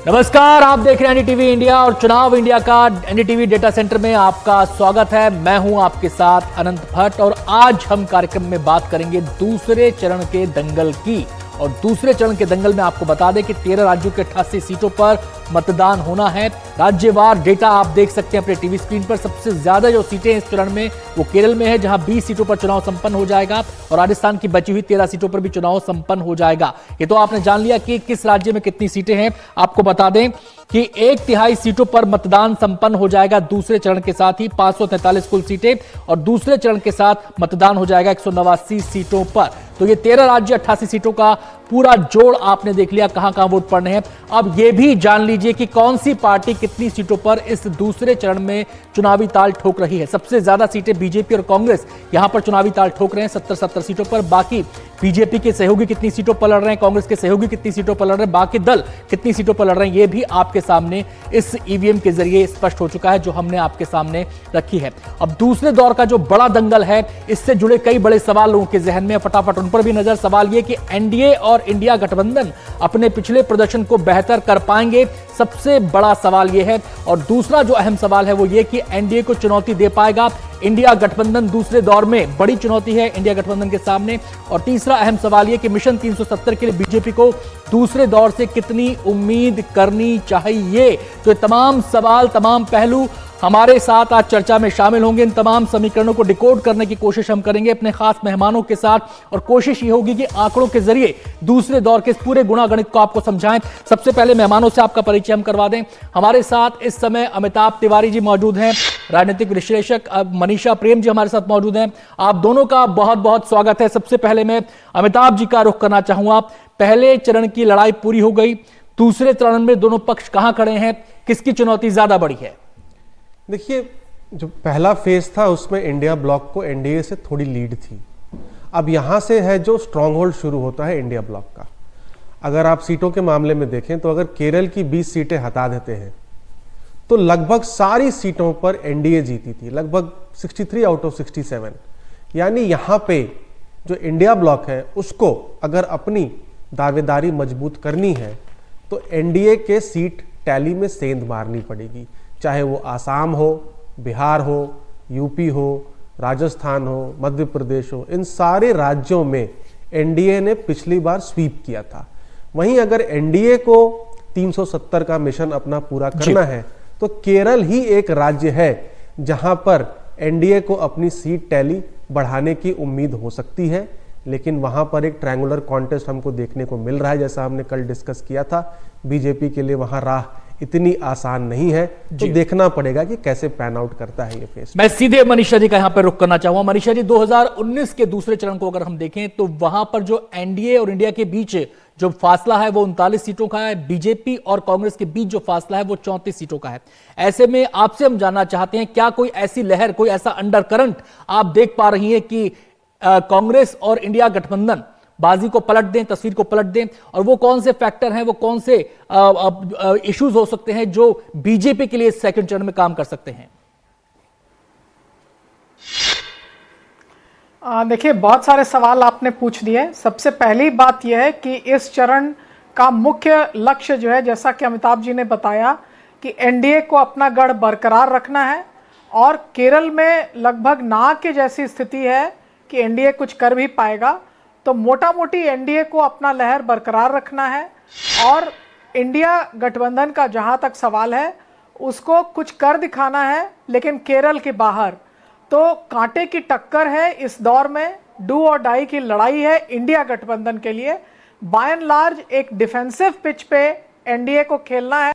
नमस्कार, आप देख रहे हैं एनडीटीवी इंडिया और चुनाव इंडिया का एनडीटीवी डेटा सेंटर में आपका स्वागत है। मैं हूं आपके साथ अनंत भट्ट और आज हम कार्यक्रम में बात करेंगे दूसरे चरण के दंगल की। और दूसरे चरण के दंगल में आपको बता दें कि 13 राज्यों के 88 सीटों पर मतदान होना है। राज्यवार डेटा आप देख सकते हैं अपने टीवी स्क्रीन पर। सबसे ज्यादा जो सीटें इस चरण में वो केरल में है, जहां 20 सीटों पर चुनाव संपन्न हो जाएगा और राजस्थान की बची हुई 13 सीटों पर भी चुनाव संपन्न हो जाएगा। ये तो आपने जान लिया कि किस राज्य में कितनी सीटें हैं। आपको बता दें कि 1/3 सीटों पर मतदान संपन्न हो जाएगा दूसरे चरण के साथ ही। 543 कुल सीटें और दूसरे चरण के साथ मतदान हो जाएगा 189 सीटों पर। तो ये 13 राज्य 88 सीटों का पूरा जोड़ आपने देख लिया, कहां कहां वोट पड़ने हैं। अब यह भी जान लीजिए कि कौन सी पार्टी कितनी सीटों पर इस दूसरे चरण में चुनावी ताल ठोक रही है। सबसे ज्यादा सीटें बीजेपी और कांग्रेस यहां पर चुनावी ताल ठोक रहे हैं 70 सीटों पर। बाकी बीजेपी के सहयोगी कितनी सीटों पर लड़ रहे हैं, कांग्रेस के सहयोगी कितनी सीटों पर लड़ रहे हैं, बाकी दल कितनी सीटों पर लड़ रहे हैं, यह भी आपके सामने इस ईवीएम के जरिए स्पष्ट हो चुका है, जो हमने आपके सामने रखी है। अब दूसरे दौर का जो बड़ा दंगल है, इससे जुड़े कई बड़े सवाल लोगों के जहन में, फटाफट उन पर भी नजर। सवाल यह कि एनडीए और इंडिया गठबंधन अपने पिछले प्रदर्शन को बेहतर कर पाएंगे, सबसे बड़ा सवाल यह है। और दूसरा जो अहम सवाल है वो ये कि एनडीए को चुनौती दे पाएगा इंडिया गठबंधन। दूसरे दौर में बड़ी चुनौती है इंडिया गठबंधन के सामने। और तीसरा अहम सवाल यह कि मिशन 370 के लिए बीजेपी को दूसरे दौर से कितनी उम्मीद करनी चाहिए। तो ये तमाम सवाल, तमाम पहलू हमारे साथ आज चर्चा में शामिल होंगे। इन तमाम समीकरणों को डिकोड करने की कोशिश हम करेंगे अपने खास मेहमानों के साथ। और कोशिश ये होगी कि आंकड़ों के जरिए दूसरे दौर के इस पूरे गुणागणित को आपको समझाएं। सबसे पहले मेहमानों से आपका परिचय हम करवा दें। हमारे साथ इस समय अमिताभ तिवारी जी मौजूद हैं, राजनीतिक विश्लेषक। मनीषा प्रेम जी हमारे साथ मौजूद हैं। आप दोनों का बहुत बहुत स्वागत है। सबसे पहले मैं अमिताभ जी का रुख करना चाहूंगा। पहले चरण की लड़ाई पूरी हो गई, दूसरे चरण में दोनों पक्ष कहां खड़े हैं, किसकी चुनौती ज्यादा बड़ी है? देखिए, जो पहला फेज था उसमें इंडिया ब्लॉक को एनडीए से थोड़ी लीड थी। अब यहां से है जो स्ट्रांग होल्ड शुरू होता है इंडिया ब्लॉक का। अगर आप सीटों के मामले में देखें तो अगर केरल की 20 सीटें हटा देते हैं तो लगभग सारी सीटों पर एनडीए जीती थी, लगभग 63 आउट ऑफ 67। यानी यहां पे जो इंडिया ब्लॉक है उसको अगर अपनी दावेदारी मजबूत करनी है तो एनडीए के सीट टैली में सेंध मारनी पड़ेगी, चाहे वो आसाम हो, बिहार हो, यूपी हो, राजस्थान हो, मध्य प्रदेश हो। इन सारे राज्यों में एनडीए ने पिछली बार स्वीप किया था। वहीं अगर एनडीए को 370 का मिशन अपना पूरा करना है तो केरल ही एक राज्य है जहां पर एनडीए को अपनी सीट टैली बढ़ाने की उम्मीद हो सकती है। लेकिन वहां पर एक ट्रायंगुलर कॉन्टेस्ट हमको देखने को मिल रहा है, जैसा हमने कल डिस्कस किया था। बीजेपी के लिए वहां राह इतनी आसान नहीं है, तो देखना पड़ेगा कि कैसे पैन आउट करता है ये फेस। मैं सीधे मनीषा जी का यहां पर रुख करना चाहूंगा। मनीषा जी, 2019 के दूसरे चरण को अगर हम देखें तो वहां पर जो एनडीए और इंडिया के बीच जो फासला है वो 39 सीटों का है। बीजेपी और कांग्रेस के बीच जो फासला है वो 34 सीटों का है। ऐसे में आपसे हम जानना चाहते हैं, क्या कोई ऐसी लहर, कोई ऐसा अंडर करंट आप देख पा रही है कि कांग्रेस और इंडिया गठबंधन बाजी को पलट दें, तस्वीर को पलट दें? और वो कौन से फैक्टर हैं, वो कौन से इश्यूज हो सकते हैं जो बीजेपी के लिए सेकंड चरण में काम कर सकते हैं? देखिए, बहुत सारे सवाल आपने पूछ दिए। सबसे पहली बात यह है कि इस चरण का मुख्य लक्ष्य जो है, जैसा कि अमिताभ जी ने बताया, कि एनडीए को अपना गढ़ बरकरार रखना है। और केरल में लगभग ना के जैसी स्थिति है कि एनडीए कुछ कर भी पाएगा। तो मोटा मोटी एनडीए को अपना लहर बरकरार रखना है। और इंडिया गठबंधन का जहां तक सवाल है उसको कुछ कर दिखाना है, लेकिन केरल के बाहर। तो कांटे की टक्कर है इस दौर में, डू और डाई की लड़ाई है इंडिया गठबंधन के लिए। बाय एंड लार्ज एक डिफेंसिव पिच पे एनडीए को खेलना है,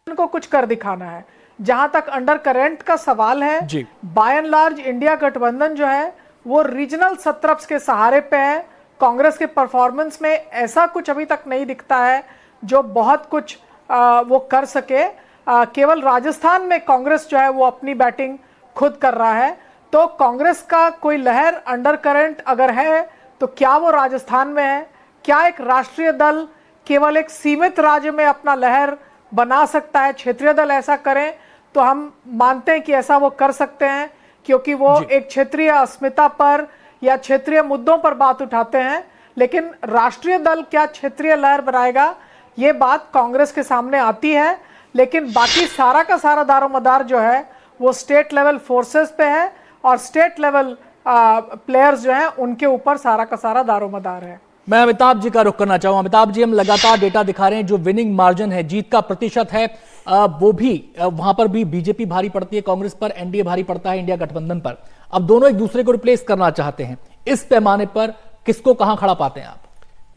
को कुछ कर दिखाना है। जहां तक अंडर करंट का सवाल है, बाय एंड लार्ज इंडिया गठबंधन जो है वो रीजनल सत्रप्स के सहारे पे है। कांग्रेस के परफॉर्मेंस में ऐसा कुछ अभी तक नहीं दिखता है जो बहुत कुछ वो कर सके। केवल राजस्थान में कांग्रेस जो है वो अपनी बैटिंग खुद कर रहा है। तो कांग्रेस का कोई लहर, अंडर करंट अगर है तो क्या वो राजस्थान में है? क्या एक राष्ट्रीय दल केवल एक सीमित राज्य में अपना लहर बना सकता है? क्षेत्रीय दल ऐसा करें तो हम मानते हैं कि ऐसा वो कर सकते हैं, क्योंकि वो एक क्षेत्रीय अस्मिता पर या क्षेत्रीय मुद्दों पर बात उठाते हैं। लेकिन राष्ट्रीय दल क्या क्षेत्रीय लहर बनाएगा, ये बात कांग्रेस के सामने आती है, लेकिन बाकी सारा का सारा दारोमदार जो है वो स्टेट लेवल फोर्सेस पे है और स्टेट लेवल प्लेयर्स जो हैं उनके ऊपर सारा का सारा दारोमदार है। मैं अमिताभ जी का रुख करना चाहूंगा। अमिताभ जी, हम लगातार डेटा दिखा रहे हैं, जो विनिंग मार्जिन है, जीत का प्रतिशत है, वो भी वहां पर भी बीजेपी भारी पड़ती है कांग्रेस पर, एनडीए भारी पड़ता है इंडिया गठबंधन पर। अब दोनों एक दूसरे को रिप्लेस करना चाहते हैं, इस पैमाने पर किसको कहां खड़ा पाते हैं आप?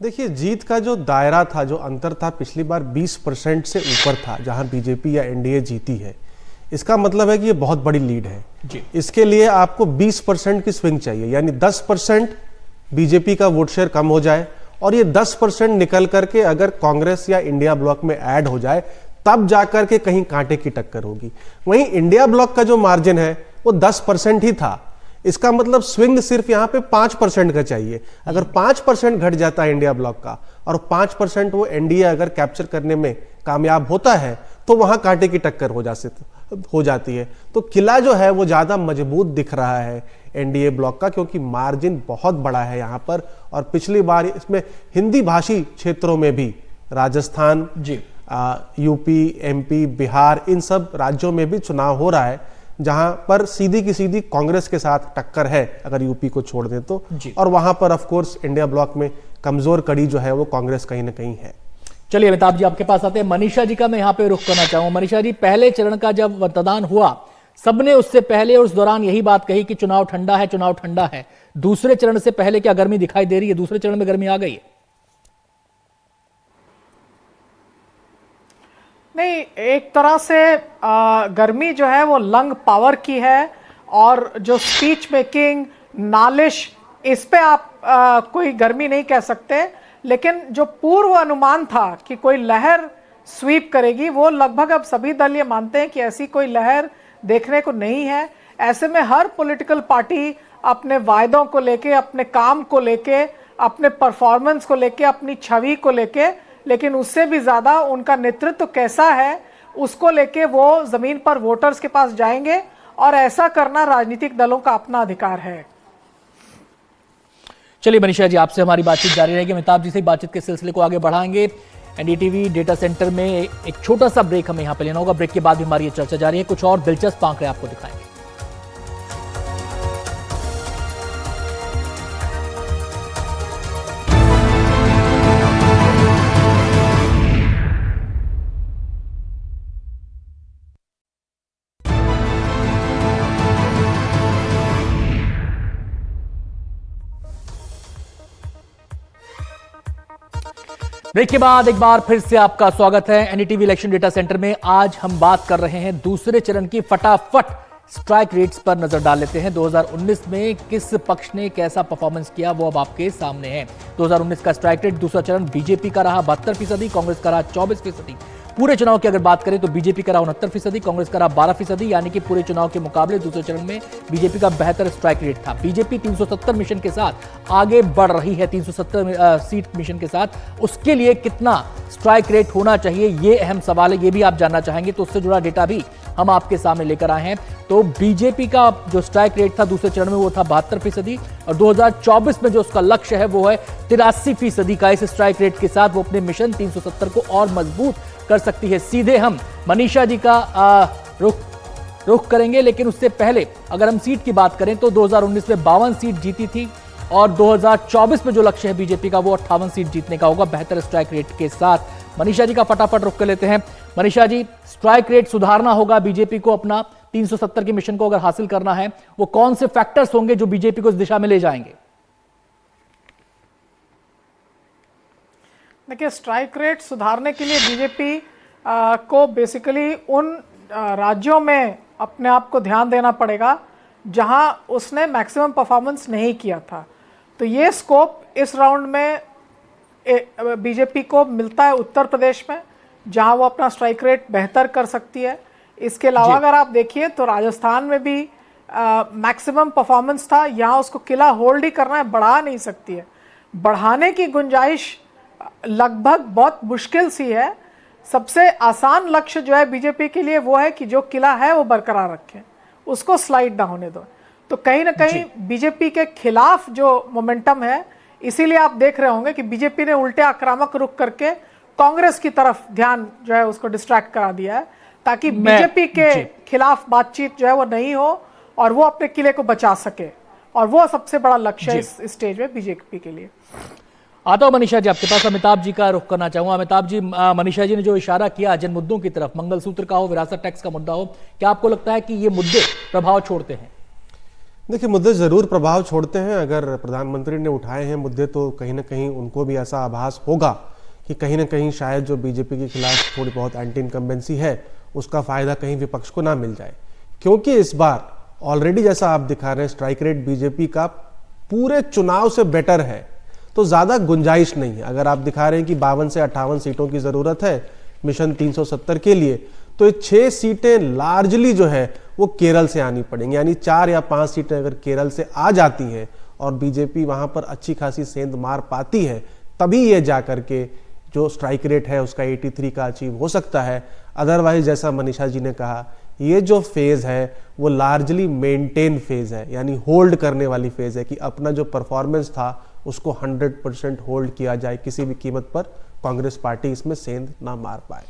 देखिए, जीत का जो दायरा था, जो अंतर था, पिछली बार 20% से ऊपर था जहां बीजेपी या एनडीए जीती है। इसका मतलब है कि ये बहुत बड़ी लीड है जी। इसके लिए आपको 20% की स्विंग चाहिए, यानी 10% बीजेपी का वोट शेयर कम हो जाए और ये 10% निकल करके अगर कांग्रेस या इंडिया ब्लॉक में ऐड हो जाए, तब जाकर के कहीं कांटे की टक्कर होगी। वहीं इंडिया ब्लॉक का जो मार्जिन है वो 10% ही था। इसका मतलब स्विंग सिर्फ यहां पे 5% का चाहिए। अगर 5% घट जाता है इंडिया ब्लॉक का और 5% वो एनडीए अगर कैप्चर करने में कामयाब होता है, तो वहां कांटे की टक्कर हो जाती है। तो किला जो है वो ज्यादा मजबूत दिख रहा है एनडीए ब्लॉक का, क्योंकि मार्जिन बहुत बड़ा है यहां पर। और पिछली बार इसमें हिंदी भाषी क्षेत्रों में भी, राजस्थान जी, यूपी, एमपी, बिहार, इन सब राज्यों में भी चुनाव हो रहा है, जहां पर सीधी की सीधी कांग्रेस के साथ टक्कर है अगर यूपी को छोड़ दें तो। और वहां पर ऑफ कोर्स इंडिया ब्लॉक में कमजोर कड़ी जो है वो कांग्रेस कहीं ना कहीं है। चलिए अमिताभ जी, आपके पास आते हैं। मनीषा जी का मैं यहां पे रुख करना चाहूंगा। मनीषा जी, पहले चरण का जब मतदान हुआ, सबने उससे पहले और उस दौरान यही बात कही कि चुनाव ठंडा है, चुनाव ठंडा है। दूसरे चरण से पहले क्या गर्मी दिखाई दे रही है? दूसरे चरण में गर्मी आ गई है? नहीं, एक तरह से गर्मी जो है वो लंग पावर की है, और जो स्पीच मेकिंग, नालिश, इस पे आप कोई गर्मी नहीं कह सकते। लेकिन जो पूर्व अनुमान था कि कोई लहर स्वीप करेगी, वो लगभग अब सभी दल ये मानते हैं कि ऐसी कोई लहर देखने को नहीं है। ऐसे में हर पॉलिटिकल पार्टी अपने वायदों को लेके, अपने काम को लेके, अपने परफॉर्मेंस को लेके, अपनी छवि को लेके, लेकिन उससे भी ज्यादा उनका नेतृत्व कैसा है उसको लेके वो जमीन पर वोटर्स के पास जाएंगे, और ऐसा करना राजनीतिक दलों का अपना अधिकार है। चलिए मनीषा जी, आपसे हमारी बातचीत जारी रहेगी। अमिताभ जी से बातचीत के सिलसिले को आगे बढ़ाएंगे। एनडीटीवी डेटा सेंटर में एक छोटा सा ब्रेक हमें यहां पे लेना होगा। ब्रेक के बाद भी हमारी ये चर्चा जारी है, कुछ और दिलचस्प आंकड़े आपको दिखाएंगे। ब्रेक के बाद एक बार फिर से आपका स्वागत है एनडीटीवी इलेक्शन डेटा सेंटर में। आज हम बात कर रहे हैं दूसरे चरण की। फटाफट स्ट्राइक रेट्स पर नजर डाल लेते हैं। 2019 में किस पक्ष ने कैसा परफॉर्मेंस किया वो अब आपके सामने है। 2019 का स्ट्राइक रेट दूसरा चरण बीजेपी का रहा 72%, कांग्रेस का रहा 24%। पूरे चुनाव की अगर बात करें तो बीजेपी का रहा 69%, कांग्रेस का रहा 12%, यानी कि पूरे चुनाव के मुकाबले दूसरे चरण में बीजेपी का बेहतर स्ट्राइक रेट था। बीजेपी 370 मिशन के साथ आगे बढ़ रही है, 370 सीट मिशन के साथ। उसके लिए कितना स्ट्राइक रेट होना चाहिए, ये अहम सवाल है, ये भी आप जानना चाहेंगे, तो उससे जुड़ा डेटा भी हम आपके सामने लेकर आए हैं। तो बीजेपी का जो स्ट्राइक रेट था दूसरे चरण में वो था 72%, और 2024 में जो उसका लक्ष्य है वो है 83% का। इस स्ट्राइक रेट के साथ वो अपने मिशन 370 को और मजबूत कर सकती है। सीधे हम मनीषा जी का रुख करेंगे, लेकिन उससे पहले अगर हम सीट की बात करें तो 2019 में 52 सीट जीती थी, और 2024 में जो लक्ष्य है बीजेपी का वो 58 सीट जीतने का होगा बेहतर स्ट्राइक रेट के साथ। मनीषा जी का फटाफट रुख कर लेते हैं। मनीषा जी, स्ट्राइक रेट सुधारना होगा बीजेपी को, अपना 370 के मिशन को अगर हासिल करना है, वो कौन से फैक्टर्स होंगे जो बीजेपी को इस दिशा में ले जाएंगे? देखिए, स्ट्राइक रेट सुधारने के लिए बीजेपी को बेसिकली उन राज्यों में अपने आप को ध्यान देना पड़ेगा जहां उसने मैक्सिमम परफॉर्मेंस नहीं किया था। तो ये स्कोप इस राउंड में बीजेपी को मिलता है उत्तर प्रदेश में, जहां वो अपना स्ट्राइक रेट बेहतर कर सकती है। इसके अलावा अगर आप देखिए तो राजस्थान में भी मैक्सिमम परफॉर्मेंस था, यहाँ उसको किला होल्ड ही करना है, बढ़ा नहीं सकती है। बढ़ाने की गुंजाइश लगभग बहुत मुश्किल सी है। सबसे आसान लक्ष्य जो है बीजेपी के लिए वो है कि जो किला है वो बरकरार रखें, उसको स्लाइड ना होने दो। तो कहीं ना कहीं बीजेपी के खिलाफ जो मोमेंटम है, इसीलिए आप देख रहे होंगे कि बीजेपी ने उल्टे आक्रामक रुख करके कांग्रेस की तरफ ध्यान जो है उसको डिस्ट्रैक्ट करा दिया है, ताकि बीजेपी के खिलाफ बातचीत जो है वो नहीं हो और वो अपने किले को बचा सके, और वो सबसे बड़ा लक्ष्य है इस स्टेज में बीजेपी के लिए। आता हूं मनीषा जी आपके पास, अमिताभ जी का रुख करना चाहूंगा। अमिताभ जी, मनीषा जी ने जो इशारा किया जिन मुद्दों की तरफ, मंगलसूत्र का हो, विरासत टैक्स का मुद्दा हो, क्या आपको लगता है कि ये मुद्दे प्रभाव छोड़ते हैं? देखिए, मुद्दे जरूर प्रभाव छोड़ते हैं। अगर प्रधानमंत्री ने उठाए हैं मुद्दे तो कहीं ना कहीं उनको भी ऐसा आभास होगा कि कहीं ना कहीं शायद जो बीजेपी के खिलाफ थोड़ी बहुत एंटी इनकम्बेंसी है उसका फायदा कहीं विपक्ष को ना मिल जाए, क्योंकि इस बार ऑलरेडी जैसा आप दिखा रहे हैं स्ट्राइक रेट बीजेपी का पूरे चुनाव से बेटर है, तो ज्यादा गुंजाइश नहीं है। अगर आप दिखा रहे हैं कि 52 से 58 सीटों की जरूरत है मिशन 370 के लिए, तो ये 6 सीटें लार्जली जो है वो केरल से आनी पड़ेंगी, यानी 4 या 5 सीटें अगर केरल से आ जाती हैं और बीजेपी वहां पर अच्छी खासी सेंध मार पाती है, तभी ये जाकर के जो स्ट्राइक रेट है उसका 83 का अचीव हो सकता है। अदरवाइज जैसा मनीषा जी ने कहा, ये जो फेज है वो लार्जली मेंटेन फेज है, यानी होल्ड करने वाली फेज है कि अपना जो परफॉर्मेंस था उसको 100% होल्ड किया जाए, किसी भी कीमत पर कांग्रेस पार्टी इसमें सेंध ना मार पाए।